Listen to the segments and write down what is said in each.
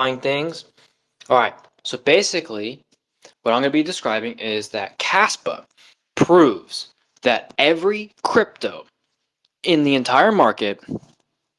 things. All right, so basically, what I'm going to be describing is that Caspa proves that every crypto in the entire market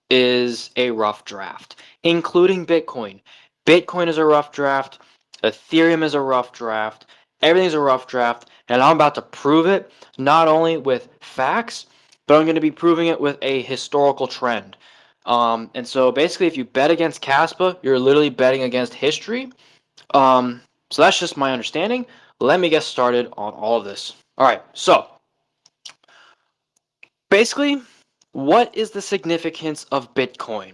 is a rough draft, including Bitcoin. Bitcoin is a rough draft, Ethereum is a rough draft, everything's a rough draft, and I'm about to prove it not only with facts, but I'm going to be proving it with a historical trend. And so basically, if you bet against Caspa, you're literally betting against history. So that's just my understanding. Let me get started on all of this. All right, so basically, what is the significance of Bitcoin?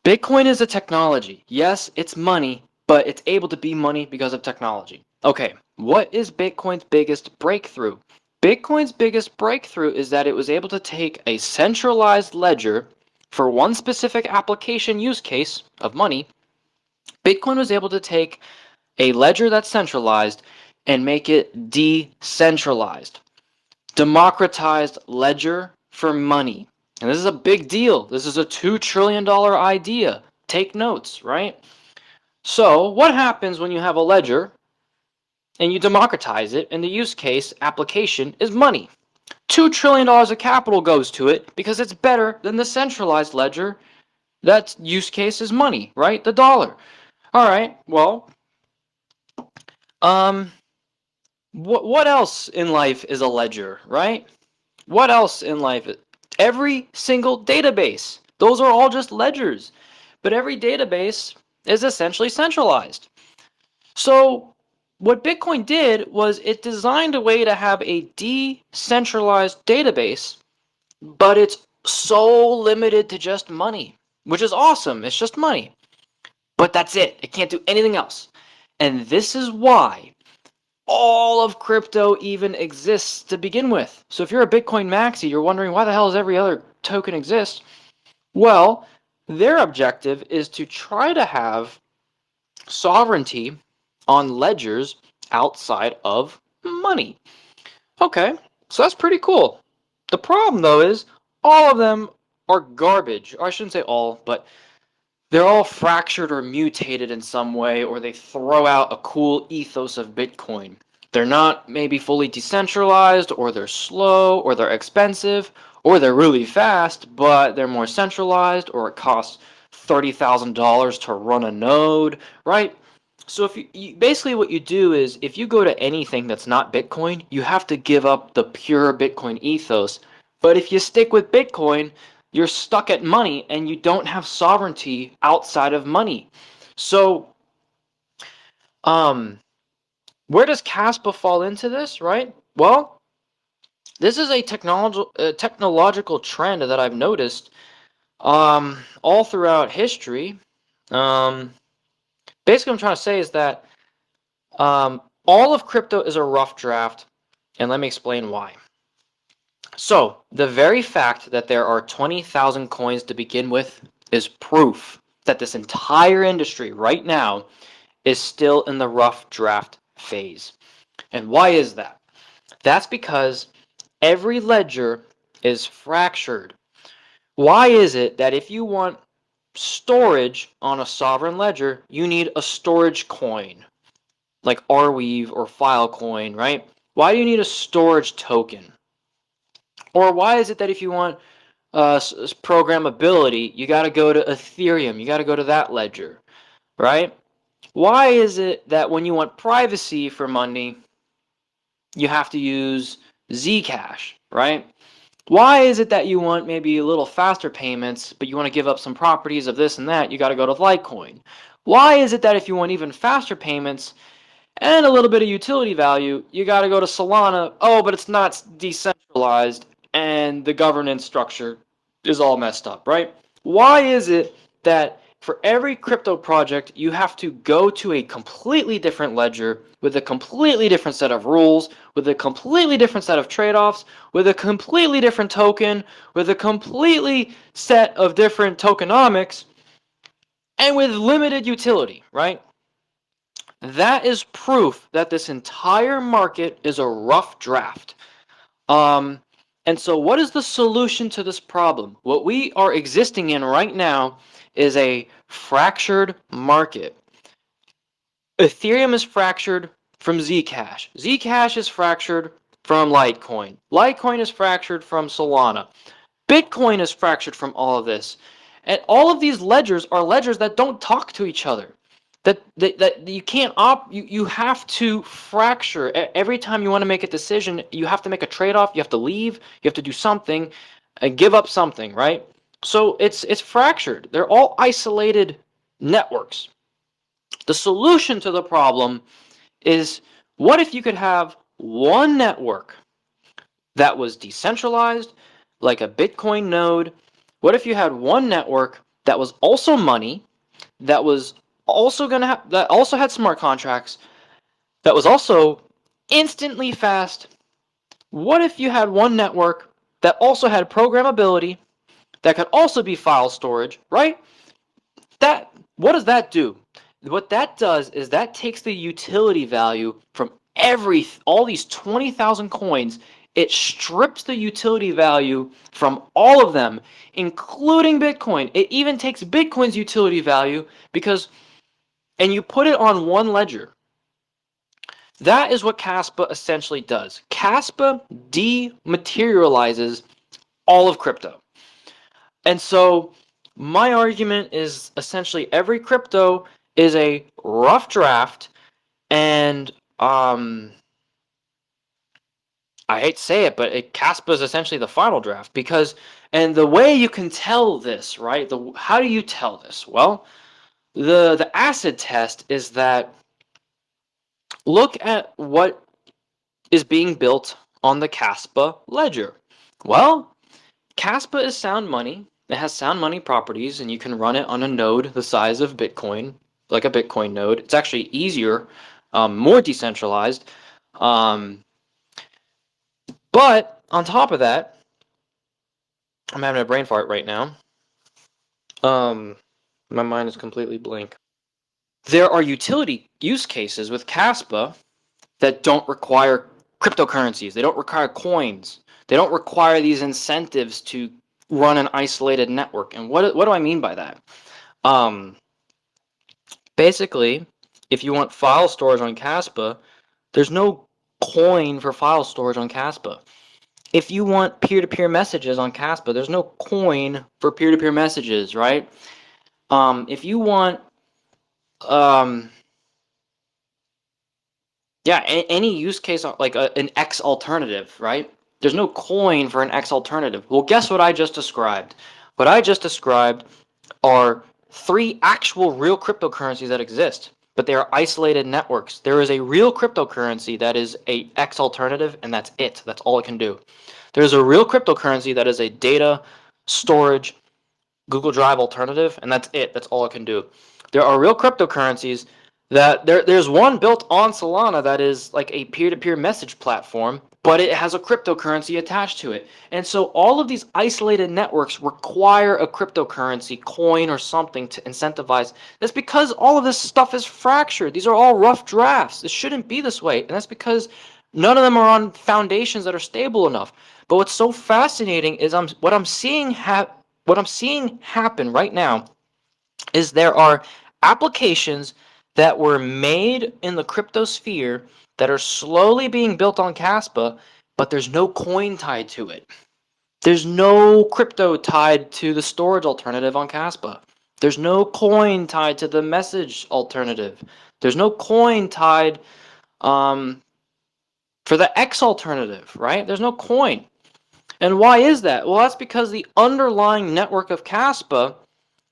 Bitcoin is a technology. Yes, it's money, but it's able to be money because of technology. Okay, what is Bitcoin's biggest breakthrough? Bitcoin's biggest breakthrough is that it was able to take a centralized ledger for one specific application use case of money. Bitcoin was able to take a ledger that's centralized and make it decentralized. Democratized ledger for money. And this is a big deal. This is a $2 trillion idea. Take notes, right? So, what happens when you have a ledger and you democratize it and the use case application is money? $2 trillion of capital goes to it because it's better than the centralized ledger. That use case is money, right? The dollar. All right, well, um, what else in life is a ledger, right? What else in life? Every single database. Those are all just ledgers. But every database is essentially centralized. So what Bitcoin did was it designed a way to have a decentralized database, but it's so limited to just money, which is awesome. It's just money. But that's it. It can't do anything else. And this is why all of crypto even exists to begin with. So if you're a Bitcoin maxi, you're wondering why the hell does every other token exist? Well, their objective is to try to have sovereignty on ledgers outside of money. Okay, so that's pretty cool. The problem though is all of them are garbage. Or I shouldn't say all, but they're all fractured or mutated in some way, or they throw out a cool ethos of Bitcoin. They're not maybe fully decentralized, or they're slow, or they're expensive, or they're really fast, but they're more centralized, or it costs $30,000 to run a node, right? So if basically what you do is if you go to anything that's not Bitcoin, you have to give up the pure Bitcoin ethos. But if you stick with Bitcoin, you're stuck at money and you don't have sovereignty outside of money. So, where does Caspa fall into this, right? Well, this is a technological trend that I've noticed all throughout history. Um, Basically, what I'm trying to say is that all of crypto is a rough draft, and let me explain why. So, the very fact that there are 20,000 coins to begin with is proof that this entire industry right now is still in the rough draft phase. And why is that? That's because every ledger is fractured. Why is it that if you want storage on a sovereign ledger, you need a storage coin like Arweave or Filecoin, right? Why do you need a storage token? Or why is it that if you want programmability, you got to go to Ethereum, you got to go to that ledger, right? Why is it that when you want privacy for money, you have to use Zcash, right? Why is it that you want maybe a little faster payments, but you want to give up some properties of this and that, you got to go to Litecoin? Why is it that if you want even faster payments and a little bit of utility value, you got to go to Solana? Oh, but it's not decentralized and the governance structure is all messed up, right? Why is it that for every crypto project, you have to go to a completely different ledger with a completely different set of rules, with a completely different set of trade-offs, with a completely different token, with a completely set of different tokenomics, and with limited utility, right? That is proof that this entire market is a rough draft. And so what is the solution to this problem? What we are existing in right now is a fractured market. Ethereum is fractured from Zcash. Zcash is fractured from Litecoin. Litecoin is fractured from Solana. Bitcoin is fractured from all of this. And all of these ledgers are ledgers that don't talk to each other. That you can't you have to fracture. Every time you want to make a decision, you have to make a trade-off, you have to leave, you have to do something and give up something, right? So it's fractured. They're all isolated networks. The solution to the problem is, what if you could have one network that was decentralized, like a Bitcoin node? What if you had one network that was also money, that was also going to have, that also had smart contracts, that was also instantly fast? What if you had one network that also had programmability, that could also be file storage, right? That, what does that do? What that does is that takes the utility value from all these 20,000 coins. It strips the utility value from all of them, including Bitcoin. It even takes Bitcoin's utility value and you put it on one ledger. That is what Caspa essentially does. Caspa dematerializes all of crypto. And so my argument is essentially every crypto is a rough draft, and I hate to say it, but Caspa is essentially the final draft, and the way you can tell this, right? How do you tell this? Well, the acid test is that look at what is being built on the Caspa ledger. Well, Caspa is sound money. It has sound money properties, and you can run it on a node the size of Bitcoin, like a Bitcoin node. It's actually easier, more decentralized. But on top of that, I'm having a brain fart right now. My mind is completely blank. There are utility use cases with Caspa that don't require cryptocurrencies. They don't require coins. They don't require these incentives to run an isolated network. And what do I mean by that? Basically, if you want file storage on Caspa, there's no coin for file storage on Caspa. If you want peer-to-peer messages on Caspa, there's no coin for peer-to-peer messages, right? If you want, yeah, any use case like an X alternative, right? There's no coin for an X alternative. Well, guess what I just described? What I just described are three actual real cryptocurrencies that exist, but they are isolated networks. There is a real cryptocurrency that is a X alternative, and that's it. That's all it can do. There's a real cryptocurrency that is a data storage Google Drive alternative, and that's it. That's all it can do. There are real cryptocurrencies that there's one built on Solana that is like a peer-to-peer message platform, but it has a cryptocurrency attached to it. And so all of these isolated networks require a cryptocurrency coin or something to incentivize. That's because all of this stuff is fractured. These are all rough drafts. It shouldn't be this way. And that's because none of them are on foundations that are stable enough. But what's so fascinating is what I'm seeing happen right now is there are applications that were made in the crypto sphere that are slowly being built on Caspa, but there's no coin tied to it. There's no crypto tied to the storage alternative on Caspa. There's no coin tied to the message alternative. There's no coin tied for the X alternative, right? There's no coin. And why is that? Well, that's because the underlying network of Caspa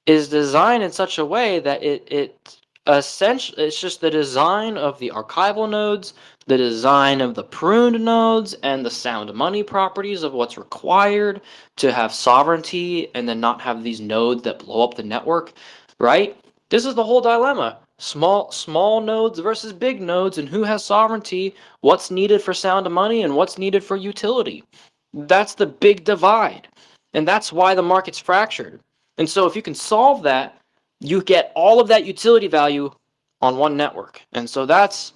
is designed in such a way that it essentially, it's just the design of the archival nodes, the design of the pruned nodes, and the sound money properties of what's required to have sovereignty and then not have these nodes that blow up the network, right? This is the whole dilemma. Small nodes versus big nodes, and who has sovereignty, what's needed for sound money, and what's needed for utility. That's the big divide. And that's why the market's fractured. And so if you can solve that, you get all of that utility value on one network. And so that's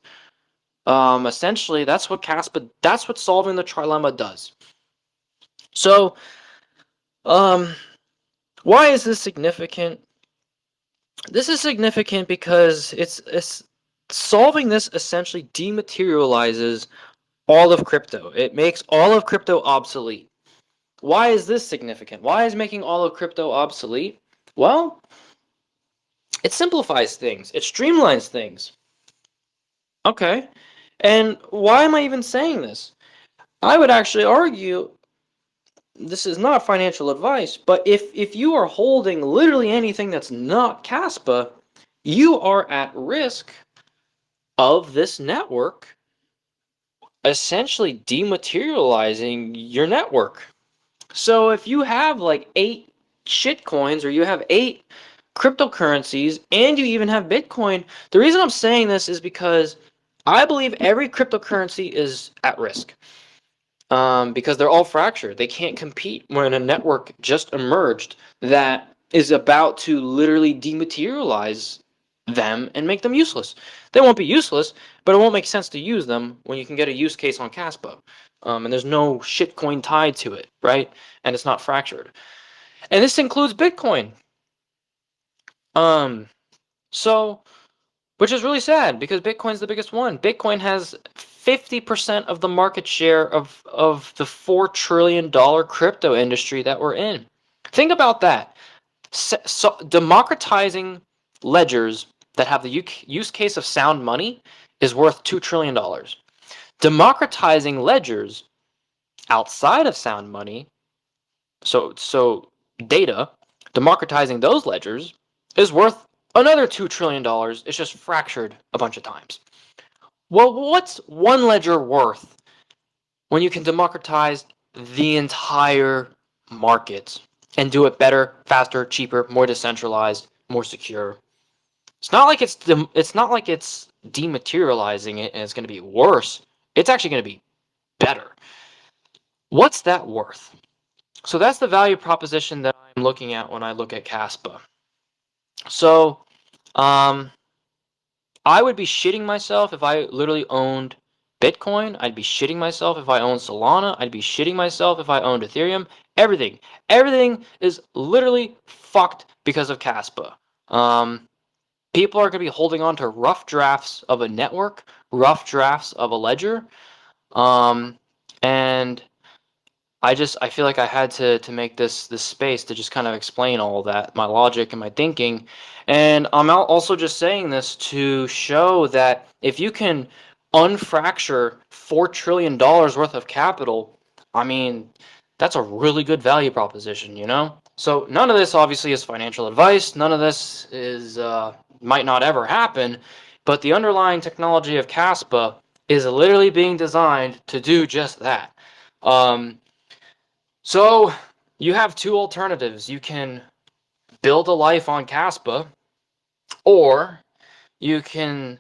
essentially that's what solving the trilemma does. So why is this significant? This is significant because it's solving this essentially dematerializes all of crypto. It makes all of crypto obsolete. Why is this significant? Why is making all of crypto obsolete? Well, it simplifies things. It streamlines things. Okay. And why am I even saying this? I would actually argue this is not financial advice, but if you are holding literally anything that's not Caspa, you are at risk of this network essentially dematerializing your network. So if you have like 8 shitcoins or you have 8 cryptocurrencies and you even have Bitcoin, the reason I'm saying this is because I believe every cryptocurrency is at risk. Because they're all fractured. They can't compete when a network just emerged that is about to literally dematerialize them and make them useless. They won't be useless, but it won't make sense to use them when you can get a use case on Caspa. And there's no shitcoin tied to it, right? And it's not fractured. And this includes Bitcoin. Um, so which is really sad because Bitcoin's the biggest one. Bitcoin has 50% of the market share of the $4 trillion crypto industry that we're in. Think about that. So democratizing ledgers that have the use case of sound money is worth $2 trillion. Democratizing ledgers outside of sound money, so data, democratizing those ledgers is worth another $2 trillion. It's just fractured a bunch of times. Well, what's one ledger worth when you can democratize the entire market and do it better, faster, cheaper, more decentralized, more secure? It's not like it's dematerializing it and it's going to be worse. It's actually going to be better. What's that worth? So that's the value proposition that I'm looking at when I look at Caspa. So, um, I would be shitting myself if I literally owned Bitcoin. I'd be shitting myself if I owned Solana. I'd be shitting myself if I owned Ethereum. Everything. Everything is literally fucked because of Caspa. Um, People are going to be holding on to rough drafts of a network, rough drafts of a ledger. Um, and I feel like I had to make this space to just kind of explain all of that, my logic and my thinking. And I'm also just saying this to show that if you can unfracture $4 trillion worth of capital, I mean, that's a really good value proposition, you know? So none of this obviously is financial advice. None of this is might not ever happen, but the underlying technology of Caspa is literally being designed to do just that. Um, so you have two alternatives. You can build a life on Caspa, or you can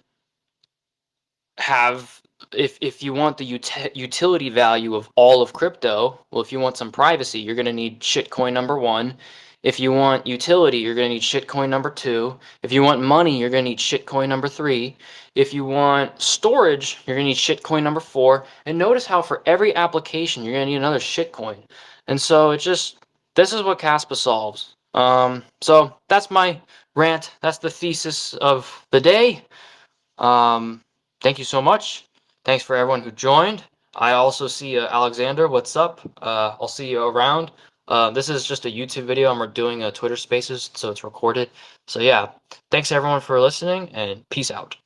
have, if you want the utility value of all of crypto, well, if you want some privacy, you're going to need shitcoin number 1. If you want utility, you're going to need shitcoin number 2. If you want money, you're going to need shitcoin number 3. If you want storage, you're going to need shitcoin number 4. And notice how for every application, you're going to need another shitcoin. And so this is what Caspa solves. So that's my rant. That's the thesis of the day. Thank you so much. Thanks for everyone who joined. I also see Alexander. What's up? I'll see you around. This is just a YouTube video, and we're doing a Twitter Spaces, so it's recorded. So yeah, thanks everyone for listening, and peace out.